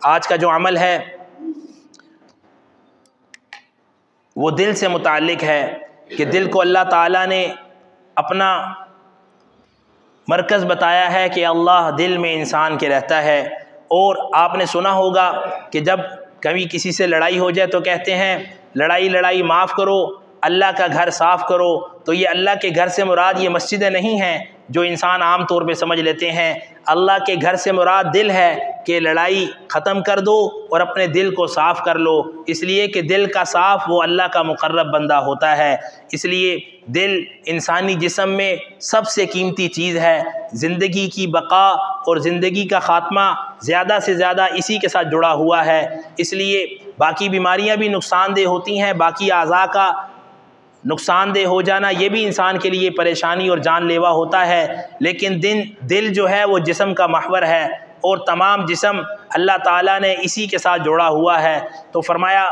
آج کا جو عمل ہے وہ دل سے متعلق ہے کہ دل کو اللہ تعالیٰ نے اپنا مرکز بتایا ہے کہ اللہ دل میں انسان کے رہتا ہے۔ اور آپ نے سنا ہوگا کہ جب کبھی کسی سے لڑائی ہو جائے تو کہتے ہیں لڑائی معاف کرو، اللہ کا گھر صاف کرو۔ تو یہ اللہ کے گھر سے مراد یہ مسجدیں نہیں ہیں جو انسان عام طور پہ سمجھ لیتے ہیں۔ اللہ کے گھر سے مراد دل ہے کہ لڑائی ختم کر دو اور اپنے دل کو صاف کر لو، اس لیے کہ دل کا صاف وہ اللہ کا مقرب بندہ ہوتا ہے۔ اس لیے دل انسانی جسم میں سب سے قیمتی چیز ہے۔ زندگی کی بقا اور زندگی کا خاتمہ زیادہ سے زیادہ اسی کے ساتھ جڑا ہوا ہے۔ اس لیے باقی بیماریاں بھی نقصان دہ ہوتی ہیں، باقی اعضاء کا نقصان دہ ہو جانا یہ بھی انسان کے لیے پریشانی اور جان لیوا ہوتا ہے، لیکن دل جو ہے وہ جسم کا محور ہے اور تمام جسم اللہ تعالیٰ نے اسی کے ساتھ جوڑا ہوا ہے۔ تو فرمایا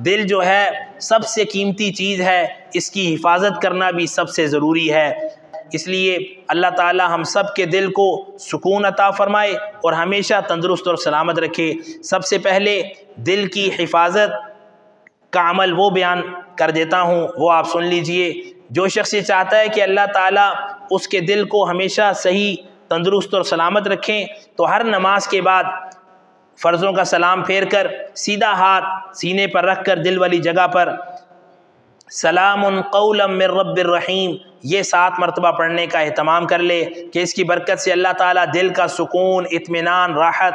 دل جو ہے سب سے قیمتی چیز ہے، اس کی حفاظت کرنا بھی سب سے ضروری ہے۔ اس لیے اللہ تعالیٰ ہم سب کے دل کو سکون عطا فرمائے اور ہمیشہ تندرست اور سلامت رکھے۔ سب سے پہلے دل کی حفاظت کا عمل وہ بیان کر دیتا ہوں، وہ آپ سن لیجئے۔ جو شخص یہ چاہتا ہے کہ اللہ تعالیٰ اس کے دل کو ہمیشہ صحیح تندرست اور سلامت رکھیں تو ہر نماز کے بعد فرضوں کا سلام پھیر کر سیدھا ہاتھ سینے پر رکھ کر دل والی جگہ پر سلام قولا من رب الرحیم یہ 7 مرتبہ پڑھنے کا اہتمام کر لے کہ اس کی برکت سے اللہ تعالیٰ دل کا سکون، اطمینان، راحت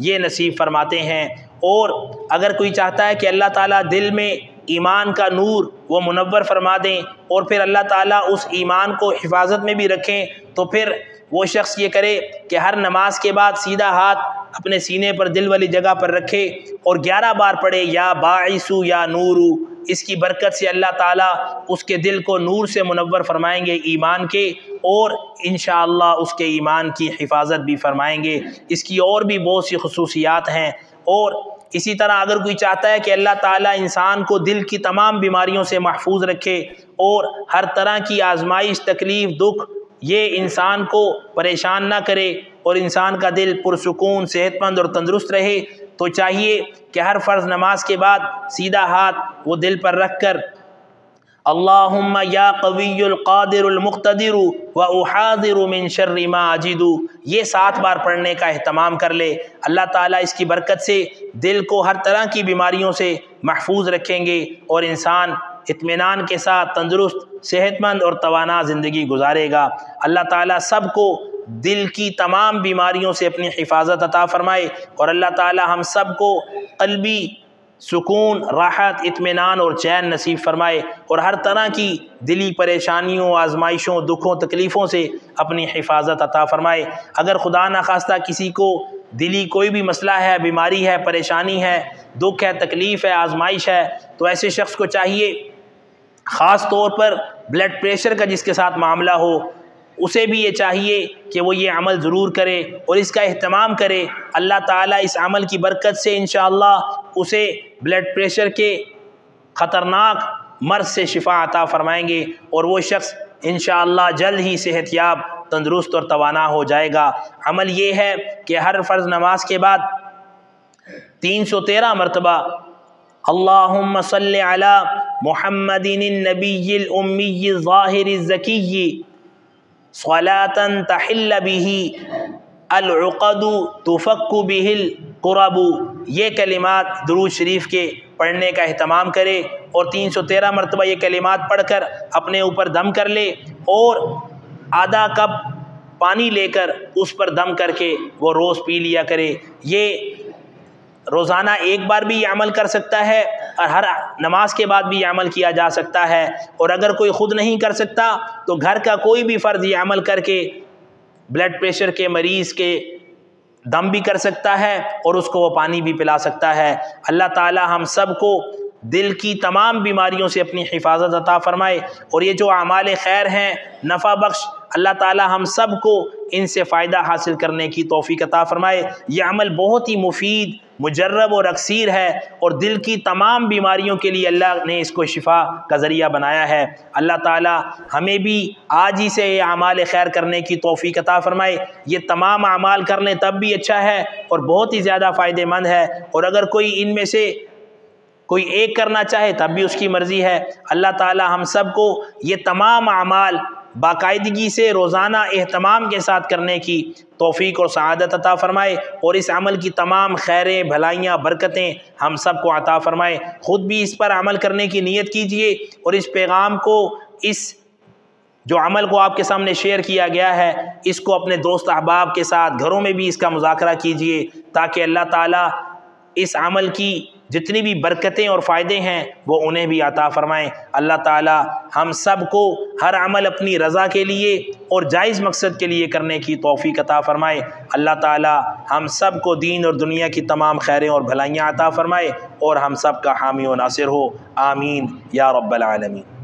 یہ نصیب فرماتے ہیں۔ اور اگر کوئی چاہتا ہے کہ اللہ تعالیٰ دل میں ایمان کا نور وہ منور فرما دیں اور پھر اللہ تعالیٰ اس ایمان کو حفاظت میں بھی رکھیں، تو پھر وہ شخص یہ کرے کہ ہر نماز کے بعد سیدھا ہاتھ اپنے سینے پر دل والی جگہ پر رکھے اور 11 بار پڑھے یا باعثو یا نورو۔ اس کی برکت سے اللہ تعالیٰ اس کے دل کو نور سے منور فرمائیں گے ایمان کے، اور انشاءاللہ اس کے ایمان کی حفاظت بھی فرمائیں گے۔ اس کی اور بھی بہت سی خصوصیات ہیں۔ اور اسی طرح اگر کوئی چاہتا ہے کہ اللہ تعالیٰ انسان کو دل کی تمام بیماریوں سے محفوظ رکھے اور ہر طرح کی آزمائش، تکلیف، دکھ یہ انسان کو پریشان نہ کرے اور انسان کا دل پرسکون، صحت مند اور تندرست رہے، تو چاہیے کہ ہر فرض نماز کے بعد سیدھا ہاتھ وہ دل پر رکھ کر اللہم یا قوی القادر المقتدر واحاذر من شر ما اجد یہ 7 بار پڑھنے کا اہتمام کر لے۔ اللہ تعالیٰ اس کی برکت سے دل کو ہر طرح کی بیماریوں سے محفوظ رکھیں گے اور انسان اطمینان کے ساتھ تندرست، صحت مند اور توانا زندگی گزارے گا۔ اللہ تعالیٰ سب کو دل کی تمام بیماریوں سے اپنی حفاظت عطا فرمائے اور اللہ تعالیٰ ہم سب کو قلبی سکون، راحت، اطمینان اور چین نصیب فرمائے اور ہر طرح کی دلی پریشانیوں، آزمائشوں، دکھوں، تکلیفوں سے اپنی حفاظت عطا فرمائے۔ اگر خدا نخواستہ کسی کو دلی کوئی بھی مسئلہ ہے، بیماری ہے، پریشانی ہے، دکھ ہے، تکلیف ہے، آزمائش ہے، تو ایسے شخص کو چاہیے خاص طور پر بلڈ پریشر کا جس کے ساتھ معاملہ ہو اسے بھی یہ چاہیے کہ وہ یہ عمل ضرور کرے اور اس کا اہتمام کرے۔ اللہ تعالیٰ اس عمل کی برکت سے انشاءاللہ اسے بلڈ پریشر کے خطرناک مرض سے شفا عطا فرمائیں گے اور وہ شخص انشاءاللہ جلد ہی صحت یاب، تندرست اور توانا ہو جائے گا۔ عمل یہ ہے کہ ہر فرض نماز کے بعد 313 مرتبہ اللہم صلی علی محمد النبی الامی الظاہر الزکی صلاة تحل به العقد تفک به القرب یہ کلمات درود شریف کے پڑھنے کا اہتمام کرے اور 313 مرتبہ یہ کلمات پڑھ کر اپنے اوپر دم کر لے اور آدھا کپ پانی لے کر اس پر دم کر کے وہ روز پی لیا کرے۔ یہ روزانہ ایک بار بھی یہ عمل کر سکتا ہے اور ہر نماز کے بعد بھی یہ عمل کیا جا سکتا ہے، اور اگر کوئی خود نہیں کر سکتا تو گھر کا کوئی بھی فرد یہ عمل کر کے بلڈ پریشر کے مریض کے دم بھی کر سکتا ہے اور اس کو وہ پانی بھی پلا سکتا ہے۔ اللہ تعالی ہم سب کو دل کی تمام بیماریوں سے اپنی حفاظت عطا فرمائے اور یہ جو اعمال خیر ہیں نفع بخش، اللہ تعالی ہم سب کو ان سے فائدہ حاصل کرنے کی توفیق عطا فرمائے۔ یہ عمل بہت ہی مفید مجرب اور اکثیر ہے، اور دل کی تمام بیماریوں کے لیے اللہ نے اس کو شفا کا ذریعہ بنایا ہے۔ اللہ تعالی ہمیں بھی آج ہی سے یہ اعمال خیر کرنے کی توفیق عطا فرمائے۔ یہ تمام اعمال کر لیں تب بھی اچھا ہے اور بہت ہی زیادہ فائدہ مند ہے، اور اگر کوئی ان میں سے کوئی ایک کرنا چاہے تب بھی اس کی مرضی ہے۔ اللہ تعالی ہم سب کو یہ تمام اعمال باقاعدگی سے روزانہ اہتمام کے ساتھ کرنے کی توفیق اور سعادت عطا فرمائے، اور اس عمل کی تمام خیریں، بھلائیاں، برکتیں ہم سب کو عطا فرمائے۔ خود بھی اس پر عمل کرنے کی نیت کیجئے، اور اس پیغام کو، اس جو عمل کو آپ کے سامنے شیئر کیا گیا ہے، اس کو اپنے دوست احباب کے ساتھ گھروں میں بھی اس کا مذاکرہ کیجئے، تاکہ اللہ تعالیٰ اس عمل کی جتنی بھی برکتیں اور فائدے ہیں وہ انہیں بھی عطا فرمائیں۔ اللہ تعالیٰ ہم سب کو ہر عمل اپنی رضا کے لیے اور جائز مقصد کے لیے کرنے کی توفیق عطا فرمائے۔ اللہ تعالیٰ ہم سب کو دین اور دنیا کی تمام خیریں اور بھلائیاں عطا فرمائے، اور ہم سب کا حامی و ناصر ہو، آمین یا رب العالمین۔